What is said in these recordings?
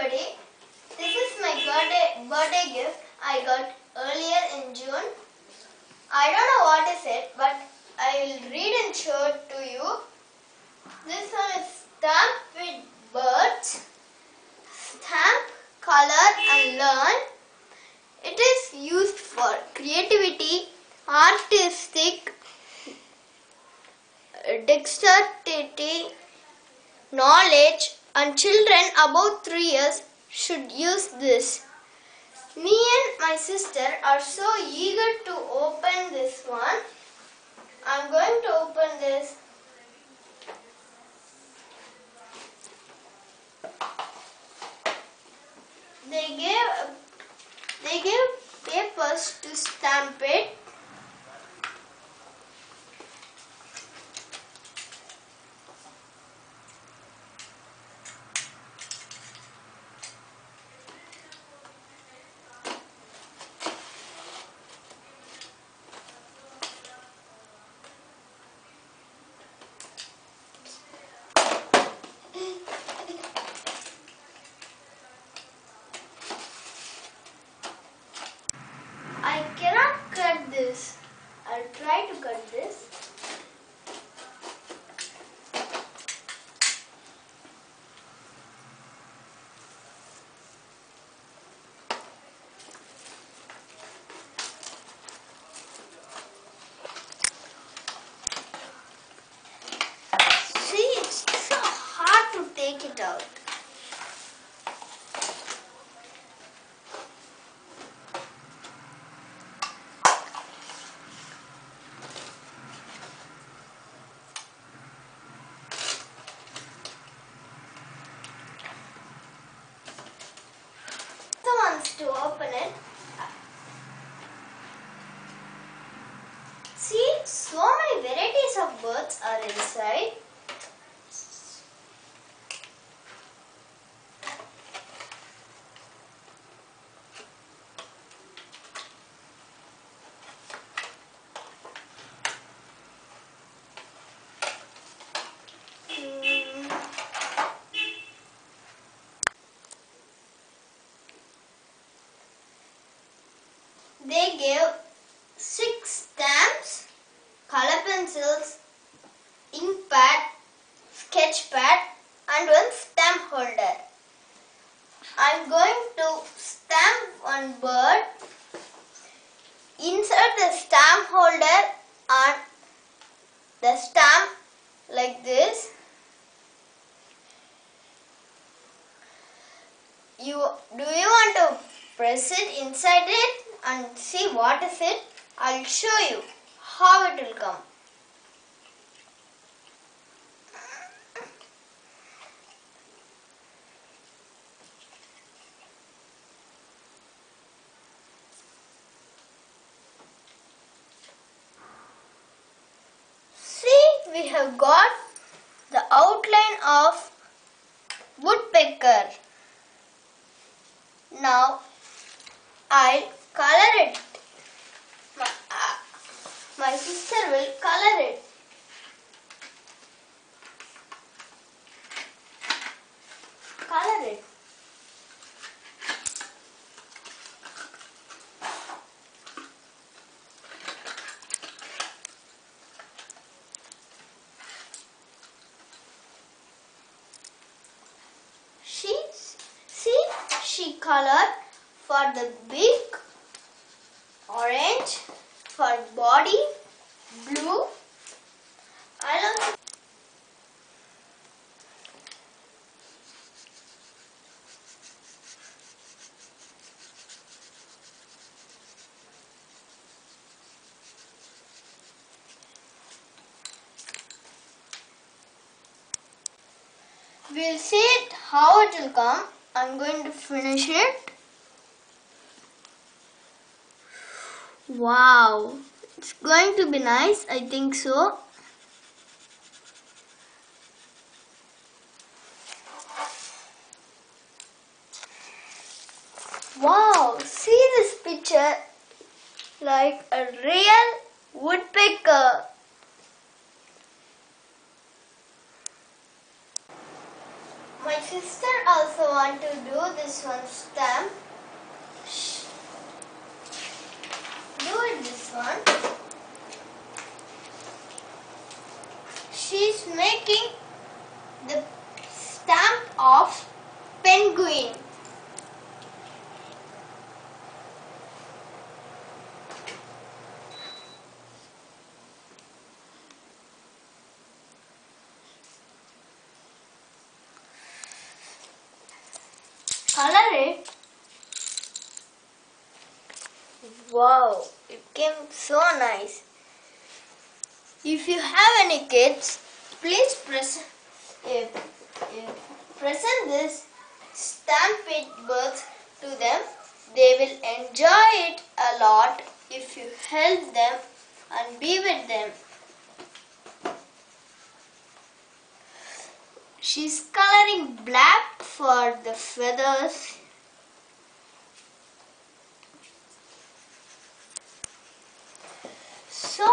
everybody. This is my birthday gift I got earlier in June. I don't know what is it, but I will read and show it to you. This one is stamp with birds. Stamp, color and learn. It is used for creativity, artistic, dexterity, knowledge, and children above 3 years should use this. Me and my sister are so eager to open this one. I'm going to open this. They gave papers to stamp it. I cannot cut this. I'll try to cut this. See, it's so hard to take it out. To open it. See, so many varieties of birds are inside. They gave 6 stamps, color pencils, ink pad, sketch pad and one stamp holder. I'm going to stamp one bird. Insert the stamp holder on the stamp like this. Do you want to press it inside it and see what is it? I'll show you how it will come. See, we have got the outline of woodpecker. Now I'll color it. My sister will color it. Color it. She colored for the beak, orange, for body, blue. I love. We'll see it how it will come. I'm going to finish it. Wow, it's going to be nice, I think so. Wow, see this picture like a real woodpecker. My sister also want to do this one stamp. Do it this one. She's making the stamp of penguin. Color it. Wow, it came so nice. If you have any kids, please present this stampede birds to them. They will enjoy it a lot if you help them and be with them. She's coloring black for the feathers. So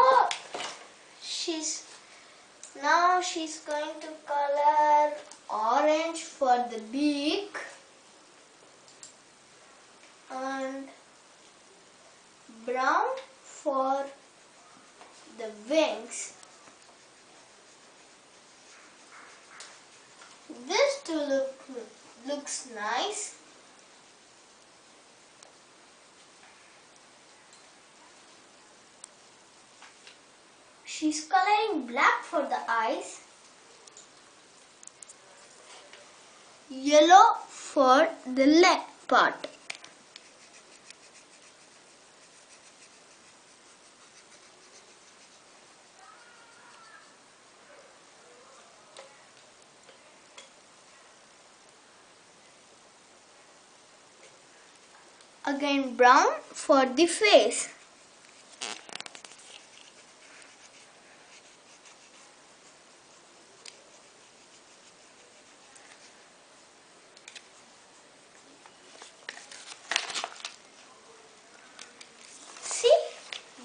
now she's going to color orange for the beak and brown for the wings. This too looks nice. She's coloring black for the eyes, yellow for the leg part. Again brown for the face. See,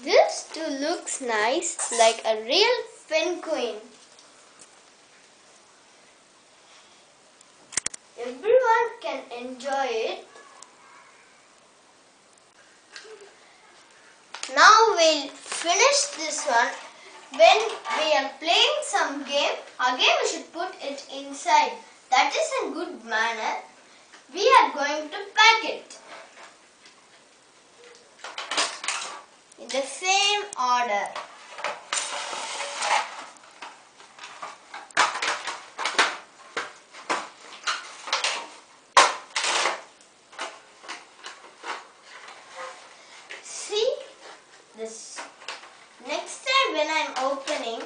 this too looks nice, like a real penguin. Everyone can enjoy it. Now we'll finish this one. When we are playing some game, again we should put it inside. That is a good manner. We are going to pack it in the same order. See, this next time when I am opening,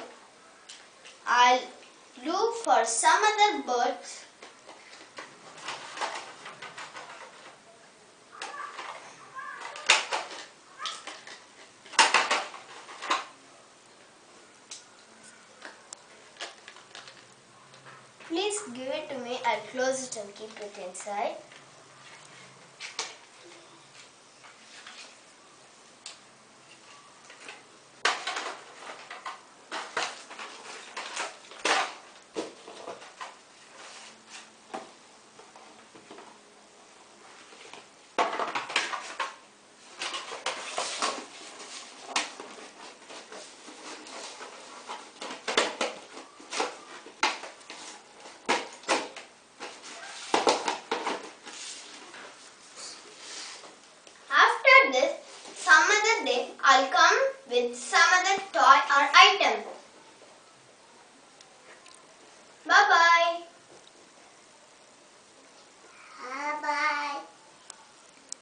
I'll look for some other birds. Please give it to me. I'll close it and keep it inside. Some other day I'll come with some other toy.